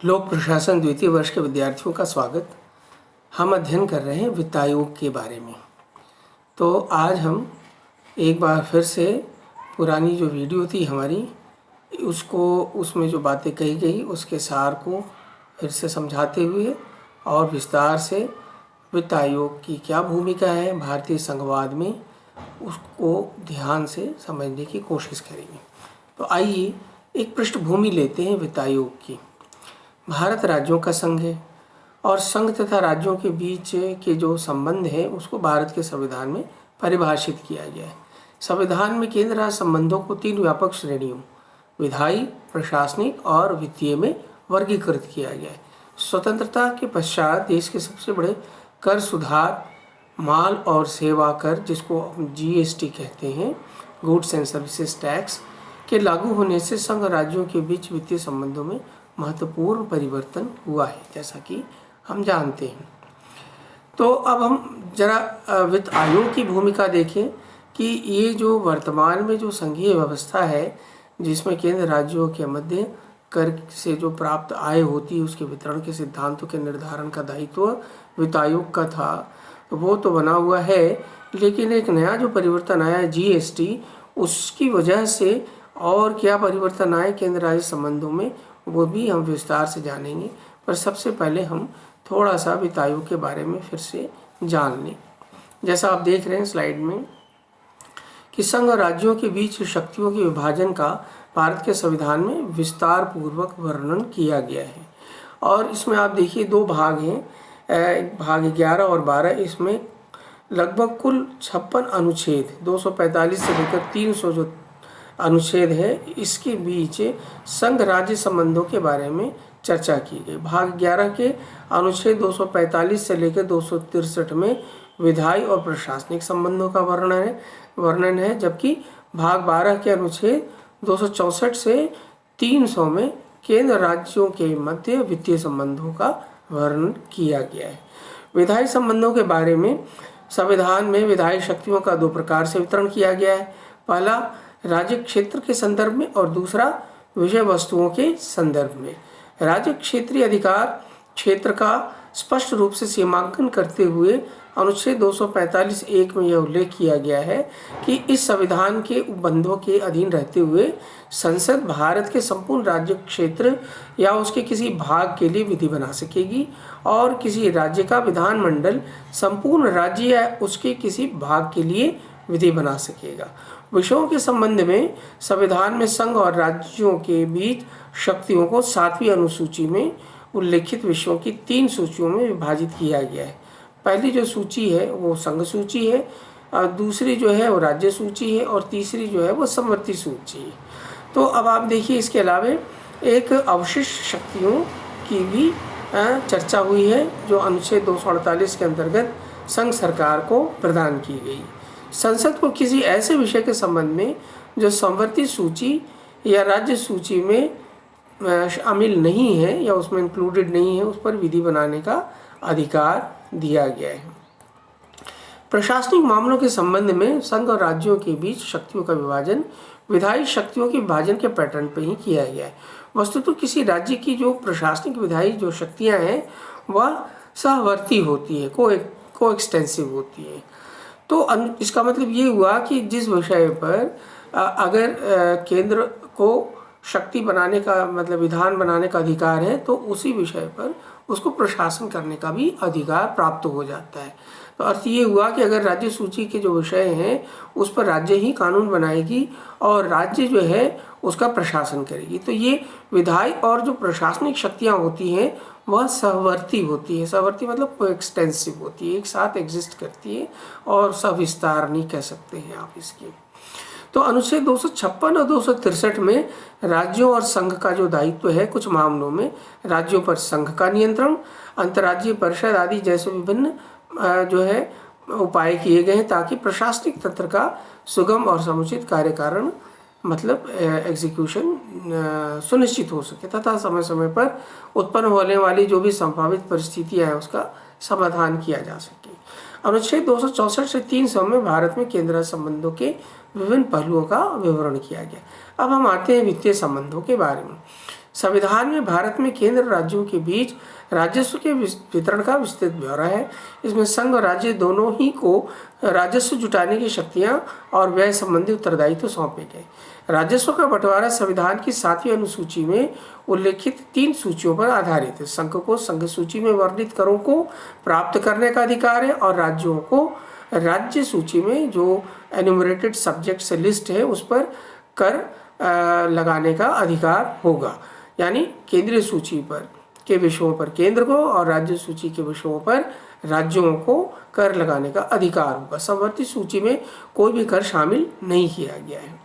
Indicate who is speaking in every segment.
Speaker 1: लोक प्रशासन द्वितीय वर्ष के विद्यार्थियों का स्वागत। हम अध्ययन कर रहे हैं वित्त आयोग के बारे में। तो आज हम एक बार फिर से पुरानी जो वीडियो थी हमारी उसमें जो बातें कही गई उसके सार को फिर से समझाते हुए और विस्तार से वित्त आयोग की क्या भूमिका है भारतीय संघवाद में, उसको ध्यान से समझने की कोशिश करेंगे। तो आइए एक पृष्ठभूमि लेते हैं वित्त आयोग की। भारत राज्यों का संघ है और संघ तथा राज्यों के बीच के जो संबंध है उसको भारत के संविधान में परिभाषित किया गया है। संविधान में केंद्र राज्य संबंधों को 3 व्यापक श्रेणियों विधायी, प्रशासनिक और वित्तीय में वर्गीकृत किया गया है। स्वतंत्रता के पश्चात देश के सबसे बड़े कर सुधार माल और सेवा कर, जिसको हम GST कहते हैं, गुड्स एंड सर्विसेज टैक्स के लागू होने से संघ राज्यों के बीच वित्तीय संबंधों में महत्वपूर्ण परिवर्तन हुआ है, जैसा कि हम जानते हैं। तो अब हम जरा वित्त आयोग की भूमिका देखें कि ये जो वर्तमान में जो संघीय व्यवस्था है जिसमें केंद्र राज्यों के मध्य कर से जो प्राप्त आय होती है उसके वितरण के सिद्धांतों के निर्धारण का दायित्व वित्त आयोग का था, वो तो बना हुआ है, लेकिन एक नया जो परिवर्तन आया है GST, उसकी वजह से और क्या परिवर्तन आए केंद्र राज्य संबंधों में वो भी हम विस्तार से जानेंगे। पर सबसे पहले हम थोड़ा सा वित्त आयोग के बारे में फिर से जान लें। जैसा आप देख रहे हैं स्लाइड में कि संघ और राज्यों के बीच शक्तियों के विभाजन का भारत के संविधान में विस्तार पूर्वक वर्णन किया गया है। और इसमें आप देखिए 2 भाग हैं, भाग 11 और 12। इसमें लगभग कुल 56 अनुच्छेद 245 से लेकर 300 जो अनुच्छेद है, इसके बीच संघ राज्य संबंधों के बारे में चर्चा की गई। भाग 11 के अनुच्छेद 245 से लेकर 263 में विधायी और प्रशासनिक संबंधों का वर्णन है, जबकि भाग 12 के अनुच्छेद 264 से 300 में केंद्र राज्यों के मध्य वित्तीय संबंधों का वर्णन किया गया है। विधायी संबंधों के बारे में संविधान में विधायी शक्तियों का 2 प्रकार से वितरण किया गया है। पहला राज्य क्षेत्र के संदर्भ में और दूसरा विषय वस्तुओं के संदर्भ में। राज्य क्षेत्रीय अधिकार क्षेत्र का स्पष्ट रूप से सीमांकन करते हुए अनुच्छेद 245(1) में यह उल्लेख किया गया है कि इस संविधान के उपबंधों के अधीन रहते हुए संसद भारत के संपूर्ण राज्य क्षेत्र या उसके किसी भाग के लिए विधि बना सकेगी और किसी राज्य का विधानमंडल संपूर्ण राज्य या उसके किसी भाग के लिए विधि बना सकेगा। विषयों के संबंध में संविधान में संघ और राज्यों के बीच शक्तियों को 7वीं अनुसूची में उल्लेखित विषयों की 3 सूचियों में विभाजित किया गया है। पहली जो सूची है वो संघ सूची है, और दूसरी जो है वो राज्य सूची है, और तीसरी जो है वो समवर्ती सूची है। तो अब आप देखिए इसके अलावा एक अवशिष्ट शक्तियों की भी चर्चा हुई है जो अनुच्छेद 248 के अंतर्गत संघ सरकार को प्रदान की गई। संसद को किसी ऐसे विषय के संबंध में जो समवर्ती सूची या राज्य सूची में शामिल नहीं है या उसमें इंक्लूडेड नहीं है, उस पर विधि बनाने का अधिकार दिया गया है। प्रशासनिक मामलों के संबंध में संघ और राज्यों के बीच शक्तियों का विभाजन विधायी शक्तियों के विभाजन के पैटर्न पर ही किया गया है। वस्तुतः किसी राज्य की जो प्रशासनिक विधायी जो शक्तियाँ हैं वह सहवर्ती होती है, को एक्सटेंसिव होती है। तो इसका मतलब ये हुआ कि जिस विषय पर अगर केंद्र को शक्ति बनाने का मतलब विधान बनाने का अधिकार है तो उसी विषय पर उसको प्रशासन करने का भी अधिकार प्राप्त हो जाता है। तो अर्थ ये हुआ कि अगर राज्य सूची के जो विषय हैं उस पर राज्य ही कानून बनाएगी और राज्य जो है उसका प्रशासन करेगी। तो ये विधायी और जो प्रशासनिक शक्तियाँ होती हैं वह सहवर्ती होती है। सहवर्ती मतलब कोएक्सटेंसिव होती है, एक साथ एग्जिस्ट करती है और सविस्तार नहीं कह सकते हैं आप इसकी। तो अनुच्छेद 256 और 263 में राज्यों और संघ का जो दायित्व है, कुछ मामलों में राज्यों पर संघ का नियंत्रण, अंतर्राज्यीय परिषद आदि जैसे विभिन्न जो है उपाय किए गए हैं ताकि प्रशासनिक तंत्र का सुगम और समुचित कार्यकारण मतलब एग्जीक्यूशन सुनिश्चित हो सके तथा समय समय पर उत्पन्न होने वाली जो भी संभावित परिस्थितियां हैं उसका समाधान किया जा सके। अनुच्छेद 264 से 300 में भारत में केंद्रीय संबंधों के विभिन्न पहलुओं का विवरण किया गया। अब हम आते हैं वित्तीय संबंधों के बारे में। संविधान में भारत में केंद्र राज्यों के बीच राजस्व के वितरण का विस्तृत ब्यौरा है। इसमें संघ और राज्य दोनों ही को राजस्व जुटाने की शक्तियां और व्यय संबंधी उत्तरदायित्व सौंपे गए। राजस्व का बंटवारा संविधान की 7वीं अनुसूची में उल्लेखित 3 सूचियों पर आधारित है। संघ को संघ सूची में वर्णित करों को प्राप्त करने का अधिकार है और राज्यों को राज्य सूची में जो एन्यूमरेटेड सब्जेक्ट्स लिस्ट है उस पर कर लगाने का अधिकार होगा। यानी केंद्रीय सूची पर के विषयों पर केंद्र को और राज्य सूची के विषयों पर राज्यों को कर लगाने का अधिकार होगा। समवर्ती सूची में कोई भी कर शामिल नहीं किया गया है।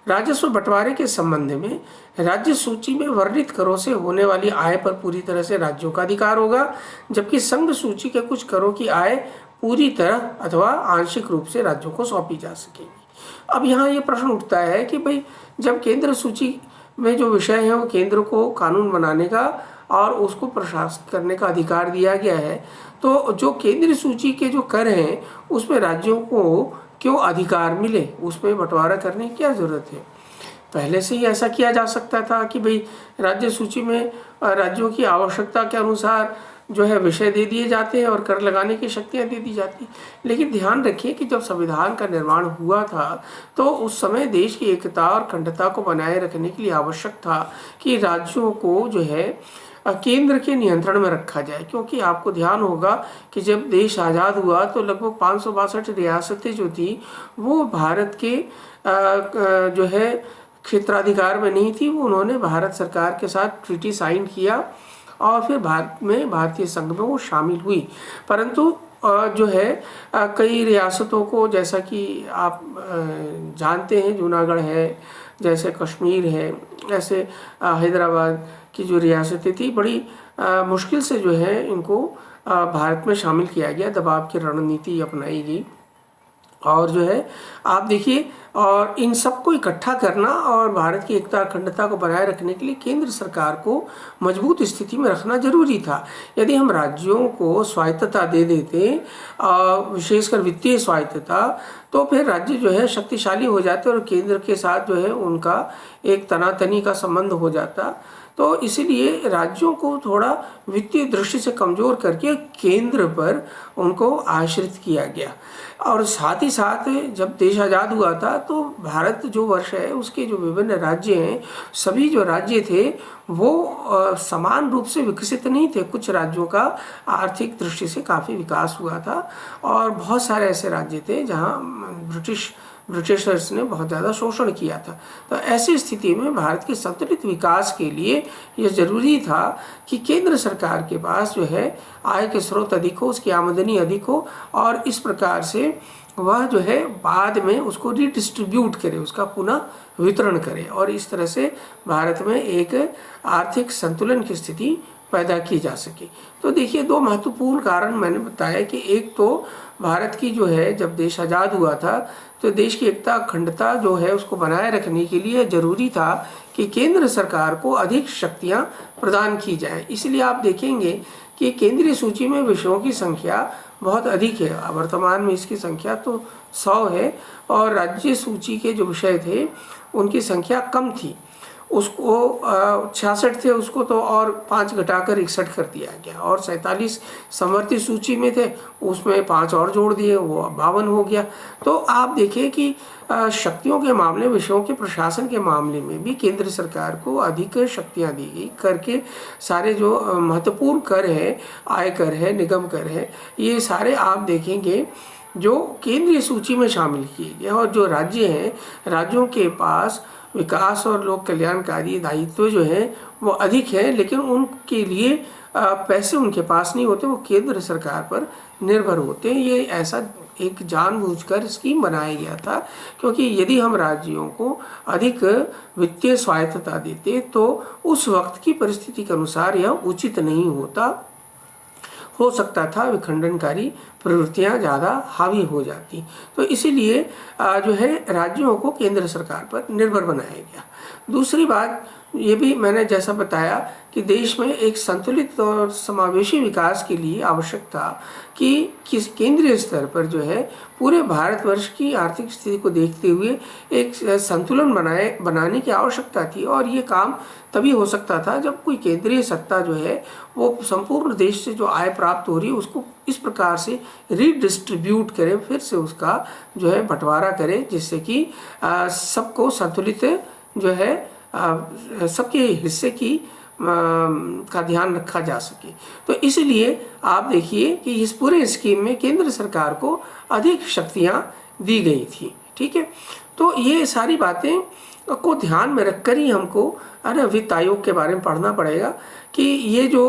Speaker 1: राजस्व बंटवारे के संबंध में राज्य सूची में वर्णित करों से होने वाली आय पर पूरी तरह से राज्यों का अधिकार होगा, जबकि संघ सूची के कुछ करों की आय पूरी तरह अथवा आंशिक रूप से राज्यों को सौंपी जा सकेगी। अब यहाँ ये प्रश्न उठता है कि भाई जब केंद्र सूची में जो विषय है वो केंद्र को कानून बनाने का और उसको प्रशासित करने का अधिकार दिया गया है, तो जो केंद्रीय सूची के जो कर हैं उसमें राज्यों को क्यों अधिकार मिले, उसमें बंटवारा करने की क्या ज़रूरत है। पहले से ही ऐसा किया जा सकता था कि भाई राज्य सूची में राज्यों की आवश्यकता के अनुसार जो है विषय दे दिए जाते हैं और कर लगाने की शक्तियां दे दी जाती। लेकिन ध्यान रखिए कि जब संविधान का निर्माण हुआ था तो उस समय देश की एकता और अखंडता को बनाए रखने के लिए आवश्यक था कि राज्यों को जो है केंद्र के नियंत्रण में रखा जाए, क्योंकि आपको ध्यान होगा कि जब देश आज़ाद हुआ तो लगभग 562 रियासतें जो थी वो भारत के जो है क्षेत्राधिकार में नहीं थी। वो उन्होंने भारत सरकार के साथ ट्रीटी साइन किया और फिर भारत में भारतीय संघ में वो शामिल हुई। परंतु जो है कई रियासतों को, जैसा कि आप जानते हैं, जूनागढ़ है, जैसे कश्मीर है, ऐसे हैदराबाद की जो रियासतें थी बड़ी मुश्किल से जो है इनको भारत में शामिल किया गया, दबाव की रणनीति अपनाई गई। और जो है आप देखिए, और इन सबको इकट्ठा करना और भारत की एकता अखंडता को बनाए रखने के लिए केंद्र सरकार को मजबूत स्थिति में रखना जरूरी था। यदि हम राज्यों को स्वायत्तता दे देते, विशेषकर वित्तीय स्वायत्तता, तो फिर राज्य जो है शक्तिशाली हो जाते और केंद्र के साथ जो है उनका एक तनातनी का संबंध हो जाता। तो इसीलिए राज्यों को थोड़ा वित्तीय दृष्टि से कमज़ोर करके केंद्र पर उनको आश्रित किया गया। और साथ ही साथ जब देश आज़ाद हुआ था तो भारत जो वर्ष है उसके जो विभिन्न राज्य हैं, सभी जो राज्य थे वो समान रूप से विकसित नहीं थे। कुछ राज्यों का आर्थिक दृष्टि से काफ़ी विकास हुआ था और बहुत सारे ऐसे राज्य थे जहाँ ब्रिटिशर्स ने बहुत ज़्यादा शोषण किया था। तो ऐसी स्थिति में भारत के संतुलित विकास के लिए यह ज़रूरी था कि केंद्र सरकार के पास जो है आय के स्रोत अधिक हो, उसकी आमदनी अधिक हो और इस प्रकार से वह जो है बाद में उसको रिडिस्ट्रीब्यूट करे, उसका पुनः वितरण करे और इस तरह से भारत में एक आर्थिक संतुलन की स्थिति पैदा की जा सके। तो देखिए, 2 महत्वपूर्ण कारण मैंने बताया कि एक तो भारत की जो है जब देश आज़ाद हुआ था तो देश की एकता अखंडता जो है उसको बनाए रखने के लिए ज़रूरी था कि केंद्र सरकार को अधिक शक्तियां प्रदान की जाएं। इसलिए आप देखेंगे कि केंद्रीय सूची में विषयों की संख्या बहुत अधिक है। वर्तमान में इसकी संख्या तो 100 है और राज्य सूची के जो विषय थे उनकी संख्या कम थी। उसको 66 थे, उसको तो और 5 घटाकर 61 कर दिया गया और 47 समवर्ती सूची में थे, उसमें 5 और जोड़ दिए, वो 52 हो गया। तो आप देखिए कि शक्तियों के मामले, विषयों के प्रशासन के मामले में भी केंद्र सरकार को अधिक शक्तियां दी गई। कर के सारे जो महत्वपूर्ण कर है, आय कर है, निगम कर है, ये सारे आप देखेंगे जो केंद्रीय सूची में शामिल किए गए और जो राज्य हैं, राज्यों के पास विकास और लोक कल्याणकारी दायित्व जो है वो अधिक है, लेकिन उनके लिए पैसे उनके पास नहीं होते, वो केंद्र सरकार पर निर्भर होते हैं। ये ऐसा एक जानबूझकर स्कीम बनाया गया था, क्योंकि यदि हम राज्यों को अधिक वित्तीय स्वायत्तता देते तो उस वक्त की परिस्थिति के अनुसार यह उचित नहीं होता, हो सकता था विखंडनकारी प्रवृत्तियां ज़्यादा हावी हो जाती। तो इसीलिए जो है राज्यों को केंद्र सरकार पर निर्भर बनाया गया। दूसरी बात ये भी मैंने जैसा बताया कि देश में एक संतुलित और समावेशी विकास के लिए आवश्यक था कि किस केंद्रीय स्तर पर जो है पूरे भारतवर्ष की आर्थिक स्थिति को देखते हुए एक संतुलन बनाने की आवश्यकता थी। और ये काम तभी हो सकता था जब कोई केंद्रीय सत्ता जो है वो संपूर्ण देश से जो आय प्राप्त हो रही है उसको इस प्रकार से रीडिस्ट्रीब्यूट करे, फिर से उसका जो है बंटवारा करे, जिससे कि सबको संतुलित जो है सबके हिस्से की का ध्यान रखा जा सके। तो इसलिए आप देखिए कि इस पूरे स्कीम में केंद्र सरकार को अधिक शक्तियां दी गई थी। ठीक है, तो ये सारी बातें को ध्यान में रखकर ही हमको वित्त आयोग के बारे में पढ़ना पड़ेगा कि ये जो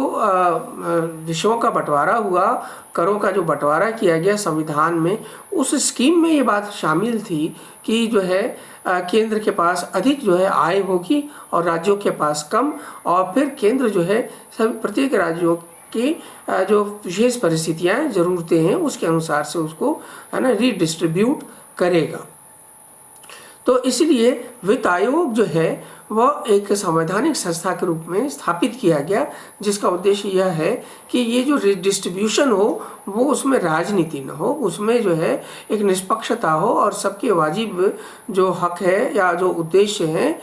Speaker 1: विषयों का बंटवारा हुआ, करों का जो बंटवारा किया गया संविधान में, उस स्कीम में ये बात शामिल थी कि जो है केंद्र के पास अधिक जो है आय होगी और राज्यों के पास कम, और फिर केंद्र जो है सभी प्रत्येक राज्यों की जो विशेष परिस्थितियाँ ज़रूरतें हैं उसके अनुसार से उसको रीडिस्ट्रीब्यूट करेगा। तो इसलिए वित्त आयोग जो है वह एक संवैधानिक संस्था के रूप में स्थापित किया गया, जिसका उद्देश्य यह है कि ये जो डिस्ट्रीब्यूशन हो वो उसमें राजनीति न हो, उसमें जो है एक निष्पक्षता हो और सबके वाजिब जो हक है या जो उद्देश्य है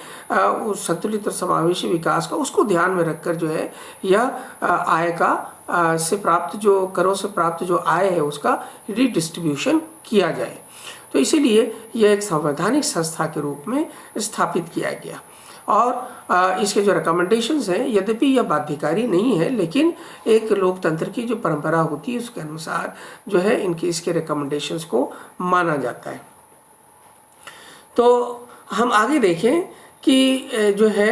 Speaker 1: उस संतुलित और समावेशी विकास का, उसको ध्यान में रखकर जो है यह आय का से प्राप्त जो करों से प्राप्त जो आय है उसका रीडिस्ट्रीब्यूशन किया जाए। तो इसीलिए यह एक संवैधानिक संस्था के रूप में स्थापित किया गया। और इसके जो रिकमेंडेशंस हैं, यद्यपि यह बाध्यकारी नहीं है, लेकिन एक लोकतंत्र की जो परंपरा होती है उसके अनुसार जो है इसके रिकमेंडेशंस को माना जाता है। तो हम आगे देखें कि जो है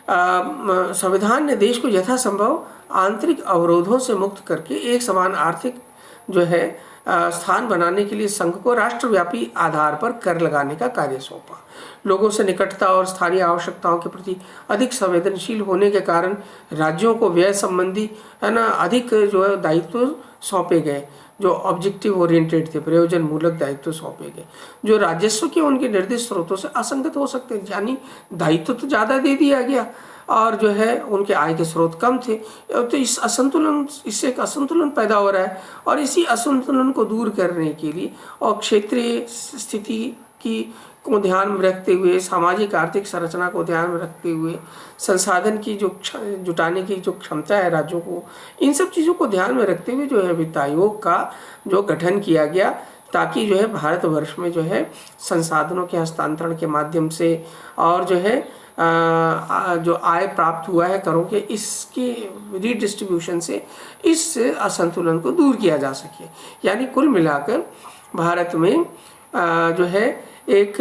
Speaker 1: संविधान ने देश को यथासंभव आंतरिक अवरोधों से मुक्त करके एक समान आर्थिक जो है स्थान बनाने के लिए संघ को राष्ट्रव्यापी आधार पर कर लगाने का कार्य सौंपा। लोगों से निकटता और स्थानीय आवश्यकताओं के प्रति अधिक संवेदनशील होने के कारण राज्यों को व्यय संबंधी अधिक जो है दायित्व सौंपे गए, जो ऑब्जेक्टिव ओरिएंटेड थे, प्रयोजन मूलक दायित्व सौंपे गए, जो राजस्व के उनके निर्दिष्ट स्रोतों से असंगत हो सकते हैं। यानी दायित्व तो ज़्यादा दे दिया गया और जो है उनके आय के स्रोत कम थे, तो इससे एक असंतुलन पैदा हो रहा है। और इसी असंतुलन को दूर करने के लिए और क्षेत्रीय स्थिति की को ध्यान में रखते हुए, सामाजिक आर्थिक संरचना को ध्यान में रखते हुए, संसाधन की जो जुटाने की जो क्षमता है राज्यों को, इन सब चीज़ों को ध्यान में रखते हुए जो है वित्त आयोग का जो गठन किया गया, ताकि जो है भारतवर्ष में जो है संसाधनों के हस्तांतरण के माध्यम से और जो है जो आय प्राप्त हुआ है करों के, इसके रीडिस्ट्रीब्यूशन से इस असंतुलन को दूर किया जा सके। यानी कुल मिलाकर भारत में जो है एक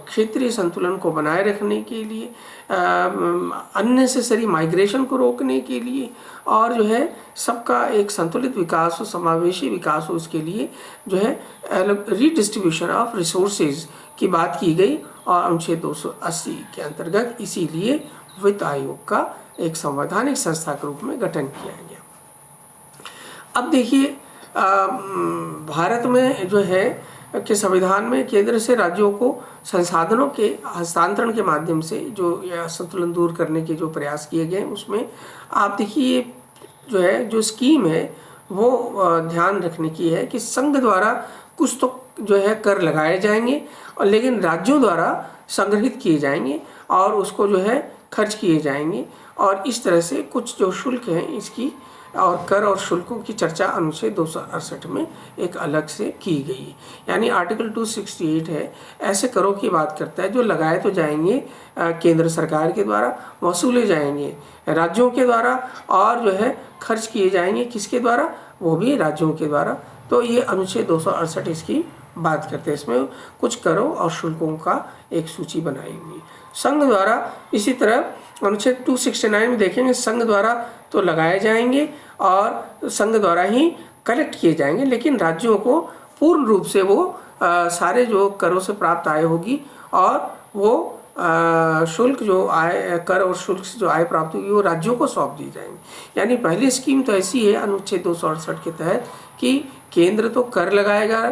Speaker 1: क्षेत्रीय संतुलन को बनाए रखने के लिए, अननेसेसरी माइग्रेशन को रोकने के लिए और जो है सबका एक संतुलित विकास हो, समावेशी विकास हो, उसके लिए जो है रीडिस्ट्रीब्यूशन ऑफ रिसोर्सेज की बात की गई और अनुच्छेद 280 के अंतर्गत इसीलिए वित्त आयोग का एक संवैधानिक संस्था के रूप में गठन किया गया। अब देखिए भारत में जो है के संविधान में केंद्र से राज्यों को संसाधनों के हस्तांतरण के माध्यम से जो असंतुलन दूर करने के जो प्रयास किए गए, उसमें आप देखिए जो है जो स्कीम है वो ध्यान रखने की है कि संघ द्वारा कुछ तो जो है कर लगाए जाएंगे और लेकिन राज्यों द्वारा संग्रहित किए जाएंगे और उसको जो है खर्च किए जाएंगे। और इस तरह से कुछ जो शुल्क हैं इसकी और कर और शुल्कों की चर्चा अनुच्छेद 268 में एक अलग से की गई है। यानी आर्टिकल 268 है, ऐसे करों की बात करता है जो लगाए तो जाएंगे केंद्र सरकार के द्वारा, वसूले जाएंगे राज्यों के द्वारा और जो है खर्च किए जाएंगे किसके द्वारा, वो भी राज्यों के द्वारा। तो ये अनुच्छेद 268 इसकी बात करते हैं। इसमें कुछ करों और शुल्कों का एक सूची बनाई हुई। संघ द्वारा इसी तरह अनुच्छेद 269 में देखेंगे, संघ द्वारा तो लगाए जाएंगे और संघ द्वारा ही कलेक्ट किए जाएंगे, लेकिन राज्यों को पूर्ण रूप से वो सारे जो करों से प्राप्त आय होगी और वो शुल्क जो आय कर और शुल्क से जो आय प्राप्त होगी वो राज्यों को सौंप दी जाएंगी। यानी पहली स्कीम तो ऐसी है अनुच्छेद 268 के तहत कि केंद्र तो कर लगाएगा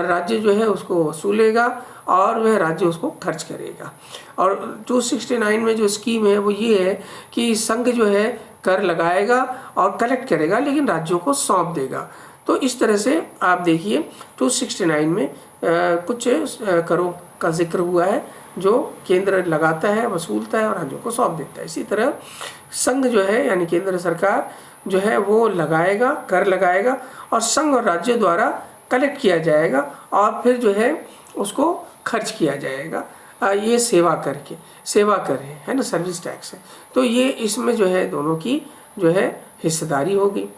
Speaker 1: राज्य जो है उसको वसूलेगा और वह राज्य उसको खर्च करेगा। और 269 में जो स्कीम है वो ये है कि संघ जो है कर लगाएगा और कलेक्ट करेगा, लेकिन राज्यों को सौंप देगा। तो इस तरह से आप देखिए 269 में कुछ करों का जिक्र हुआ है जो केंद्र लगाता है, वसूलता है और राज्यों को सौंप देता है। इसी तरह संघ जो है यानी केंद्र सरकार जो है वो लगाएगा, कर लगाएगा और संघ और राज्य द्वारा कलेक्ट किया जाएगा और फिर जो है उसको खर्च किया जाएगा। ये सेवा कर है ना, सर्विस टैक्स है। तो ये इसमें जो है दोनों की जो है हिस्सेदारी होगी।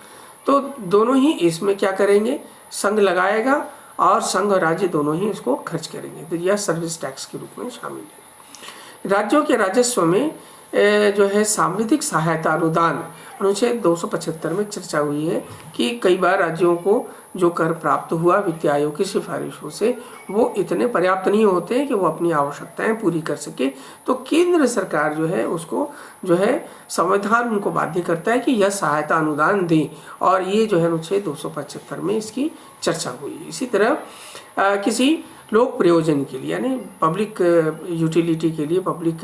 Speaker 1: तो दोनों ही इसमें क्या करेंगे, संघ लगाएगा और संघ और राज्य दोनों ही इसको खर्च करेंगे। तो यह सर्विस टैक्स के रूप में शामिल है। राज्यों के राजस्व में जो है सांविधिक सहायता अनुदान अनुच्छेद 275 में चर्चा हुई है कि कई बार राज्यों को जो कर प्राप्त हुआ वित्त आयोग की सिफारिशों से वो इतने पर्याप्त नहीं होते हैं कि वो अपनी आवश्यकताएं पूरी कर सके। तो केंद्र सरकार जो है उसको जो है संविधान उनको बाध्य करता है कि यह सहायता अनुदान दे, और ये जो है अनुच्छेद 275 में इसकी चर्चा हुई। इसी तरह किसी लोक प्रयोजन के लिए यानी पब्लिक यूटिलिटी के लिए, पब्लिक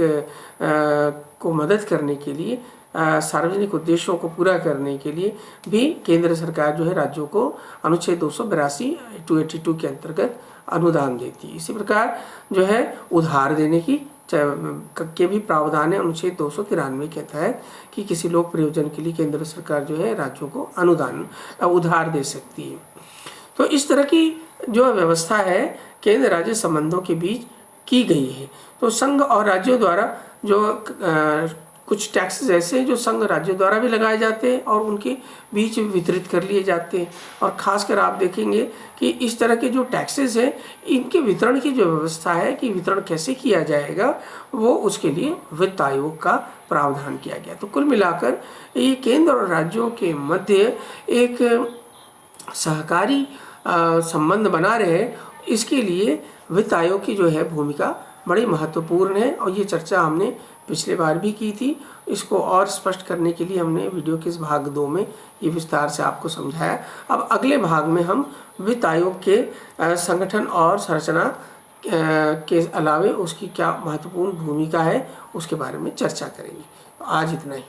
Speaker 1: को मदद करने के लिए, सार्वजनिक उद्देश्यों को पूरा करने के लिए भी केंद्र सरकार जो है राज्यों को अनुच्छेद 282 282 के अंतर्गत अनुदान देती है। इसी प्रकार जो है उधार देने की के भी प्रावधान है अनुच्छेद 293 के तहत कि किसी लोक प्रयोजन के लिए केंद्र सरकार जो है राज्यों को अनुदान उधार दे सकती है। तो इस तरह की जो व्यवस्था है केंद्र राज्य संबंधों के बीच की गई है। तो संघ और राज्यों द्वारा जो कुछ टैक्सेस ऐसे हैं जो संघ राज्यों द्वारा भी लगाए जाते हैं और उनके बीच वितरित कर लिए जाते हैं। और ख़ासकर आप देखेंगे कि इस तरह के जो टैक्सेस हैं इनके वितरण की जो व्यवस्था है कि वितरण कैसे किया जाएगा वो उसके लिए वित्त आयोग का प्रावधान किया गया। तो कुल मिलाकर ये केंद्र और राज्यों के मध्य एक सहकारी संबंध बना रहे, इसके लिए वित्त आयोग की जो है भूमिका बड़ी महत्वपूर्ण है। और ये चर्चा हमने पिछले बार भी की थी। इसको और स्पष्ट करने के लिए हमने वीडियो के इस भाग 2 में ये विस्तार से आपको समझाया। अब अगले भाग में हम वित्त आयोग के संगठन और संरचना के अलावे उसकी क्या महत्वपूर्ण भूमिका है उसके बारे में चर्चा करेंगे। आज इतना ही।